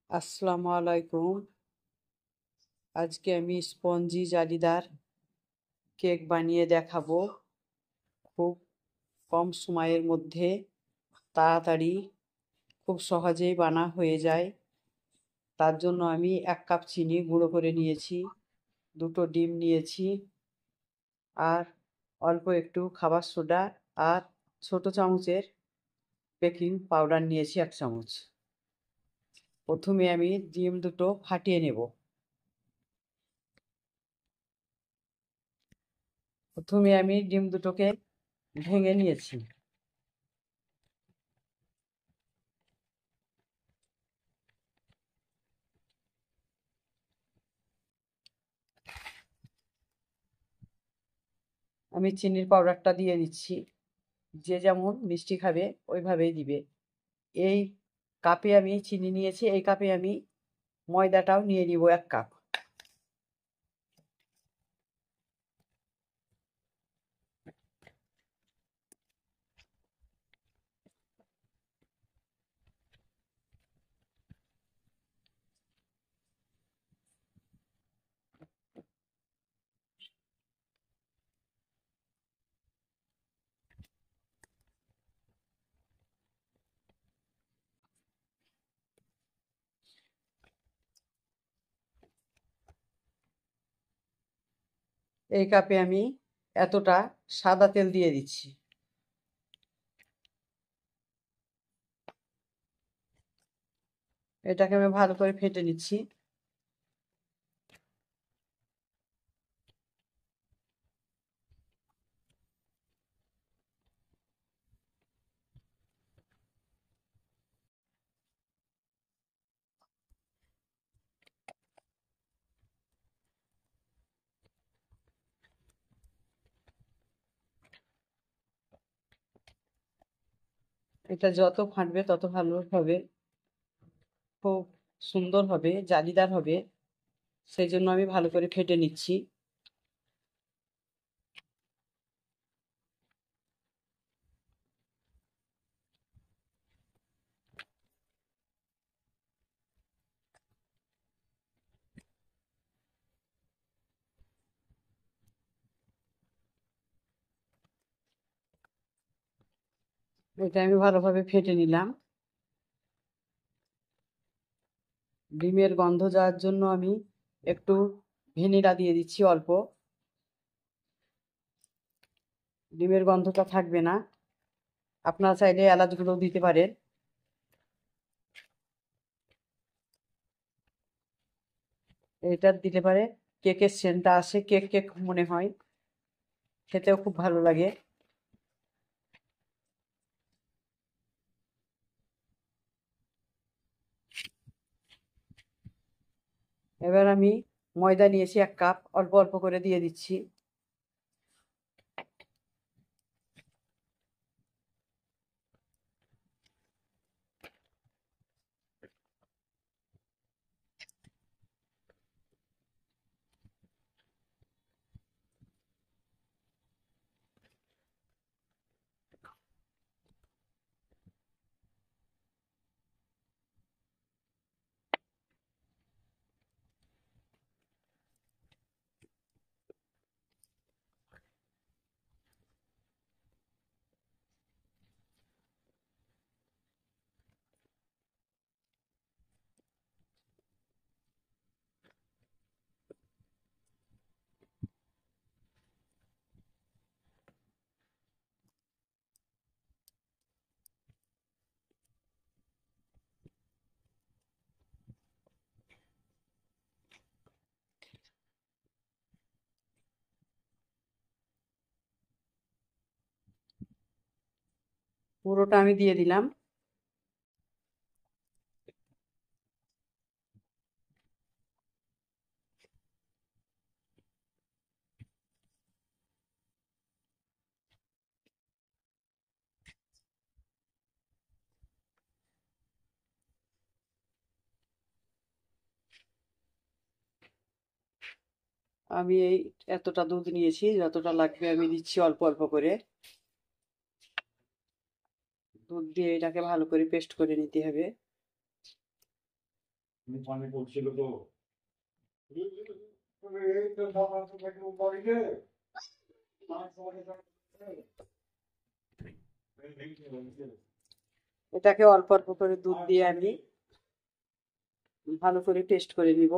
আসসালামু আলাইকুম। আজকে আমি স্পঞ্জি জালিদার কেক বানিয়ে দেখাবো। খুব কম সময়ের মধ্যে তাড়াতাড়ি খুব সহজেই বানা হয়ে যায়। তার জন্য আমি 1 কাপ চিনি গুঁড়ো করে নিয়েছি, 2টো ডিম নিয়েছি, আর অল্প একটু খাবার সোডা আর ছোট চামচের বেকিং পাউডার নিয়েছি 1 চামচ। প্রথমে আমি ডিম দুটো ফাটিয়ে নেব। প্রথমে আমি ডিম দুটোকে ভেঙে নিয়েছি। আমি চিনির পাউডারটা দিয়ে দিচ্ছি। যে যেমন মিষ্টি খাবে ওইভাবেই দিবে। এই কাপে আমি চিনি নিয়েছি, এই কাপে আমি ময়দাটাও নিয়ে নিব 1 কাপ। এই কাপে আমি এতটা সাদা তেল দিয়ে দিচ্ছি। এটাকে আমি ভালো করে ফেটে নিচ্ছি। এটা যত ফাটবে তত ভালো হবে, খুব সুন্দর হবে, জালিদার হবে। সেই জন্য আমি ভালো করে ফেটে নিচ্ছি। এটা আমি ভালোভাবে ফেটে নিলাম। ডিমের গন্ধ যাওয়ার জন্য আমি একটু ভ্যানিলা দিয়ে দিচ্ছি অল্প। ডিমের গন্ধটা থাকবে না। আপনারা চাইলে এলাচ গুঁড়ো দিতে পারেন। এটা দিতে পারে কেকের সেন্টটা আসে, কেক কেক মনে হয়, খেতেও খুব ভালো লাগে। এবার আমি ময়দা নিয়েছি 1 কাপ, অল্প অল্প করে দিয়ে দিচ্ছি। পুরোটা আমি দিয়ে দিলাম। আমি এই এতটা দুধ নিয়েছি, যতটা লাগবে আমি দিচ্ছি অল্প অল্প করে। দুধ দিয়ে এটাকে ভালো করে পেস্ট করে নিতে হবে। পানি পড়ছিল তো এই তো সকাল থেকে বাড়িতে এটাকে অল্প অল্প করে দুধ দিয়ে আমি ভালো করে টেস্ট করে নিব।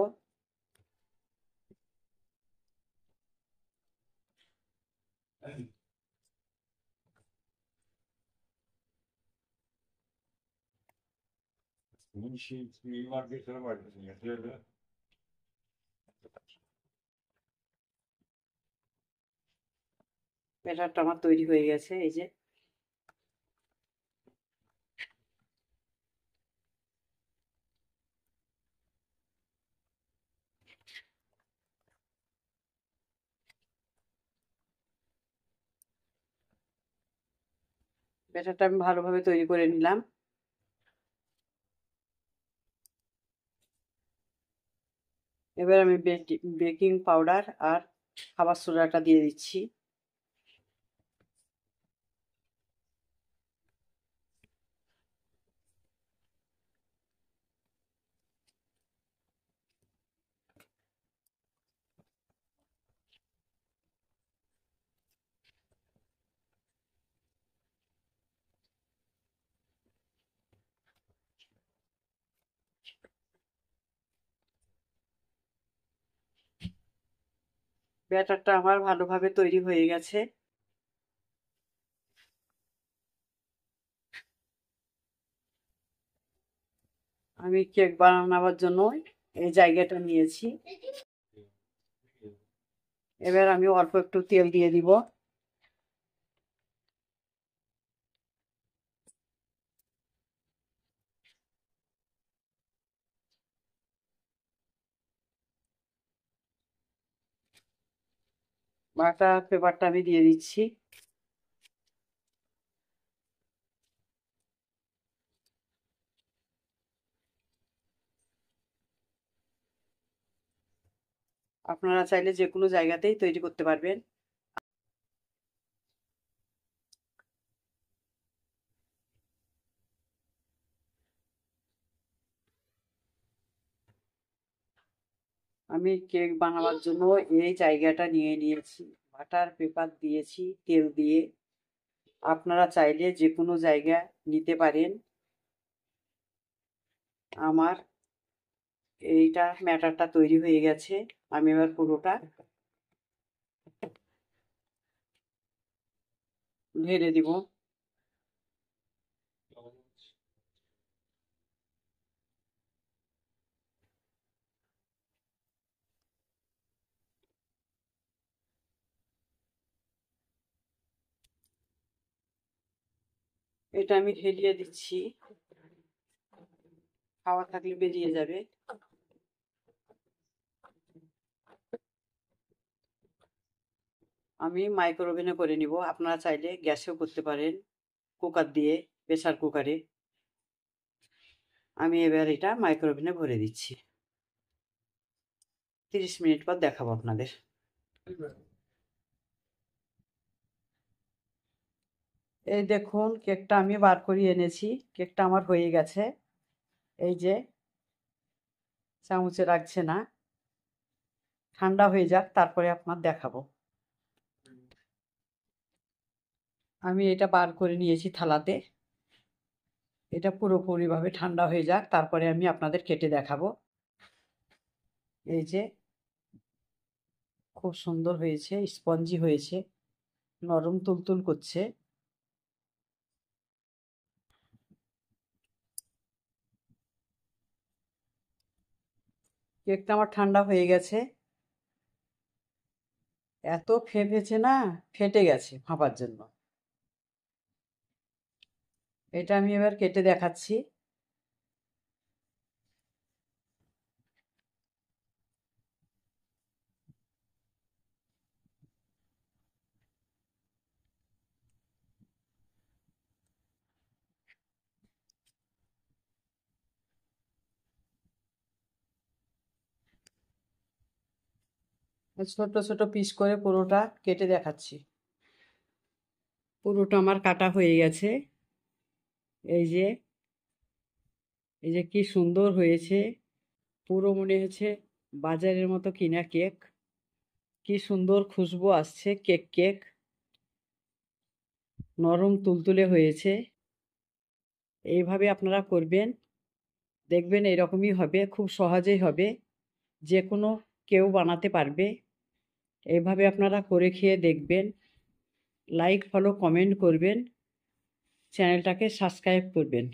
ব্যাটারটা আমার তৈরি হয়ে গেছে, এই যে। ব্যাটারটা আমি ভালোভাবে তৈরি করে নিলাম। এবার আমি বেকিং পাউডার আর খাবার সোডাটা দিয়ে দিচ্ছি। ব্যাটারটা আমার ভালোভাবে তৈরি হয়ে গেছে। আমি কেক বানানোর জন্য এই জায়গাটা নিয়েছি। এবার আমি অল্প একটু তেল দিয়ে দিব। বাটার পেপারটা আমি দিয়ে দিচ্ছি। আপনারা চাইলে যে কোনো জায়গাতেই তৈরি করতে পারবেন। আমি কেক বানাবার জন্য এই জায়গাটা নিয়ে নিয়েছি। বাটার পেপার দিয়েছি তেল দিয়ে। আপনারা চাইলে যে কোনো জায়গা নিতে পারেন। আমার এইটা ব্যাটারটা তৈরি হয়ে গেছে। আমি এবার পুরোটা ঢেলে দিব। এটা আমি ঢেলিয়ে দিচ্ছি, হাওয়া থাকলে বেরিয়ে যাবে। আমি মাইক্রোওভেনে করে নিব। আপনারা চাইলে গ্যাসেও করতে পারেন, কুকার দিয়ে, প্রেসার কুকারে। আমি এবার এটা মাইক্রোওভেনে ভরে দিচ্ছি। 30 মিনিট পর দেখাবো আপনাদের। এই দেখুন, কেকটা আমি বার করিয়ে এনেছি। কেকটা আমার হয়ে গেছে। এই যে, চামচে রাখছে না। ঠান্ডা হয়ে যাক, তারপরে আপনার দেখাবো। আমি এটা বার করে নিয়েছি থালাতে। এটা পুরোপুরিভাবে ঠান্ডা হয়ে যাক, তারপরে আমি আপনাদের কেটে দেখাবো। এই যে, খুব সুন্দর হয়েছে, স্পঞ্জি হয়েছে, নরম তুলতুল করছে। কেকটা আমার ঠান্ডা হয়ে গেছে। এত ফেপেছে না, ফেটে গেছে ভাপার জন্য। এটা আমি এবার কেটে দেখাচ্ছি। ছোট ছোট পিস করে পুরোটা কেটে দেখাচ্ছি। পুরোটা আমার কাটা হয়ে গেছে। এই যে, এই যে কি সুন্দর হয়েছে। পুরো মনে হচ্ছে বাজারের মতো কিনা কেক। কি সুন্দর খুশবু আসছে কেক নরম তুলতুলে হয়েছে। এইভাবে আপনারা করবেন, দেখবেন এরকমই হবে, খুব সহজেই হবে, যে কোনো কেউ বানাতে পারবে। এইভাবে আপনারা করে খেয়ে দেখবেন। লাইক ফলো কমেন্ট করবেন, চ্যানেলটাকে সাবস্ক্রাইব করবেন।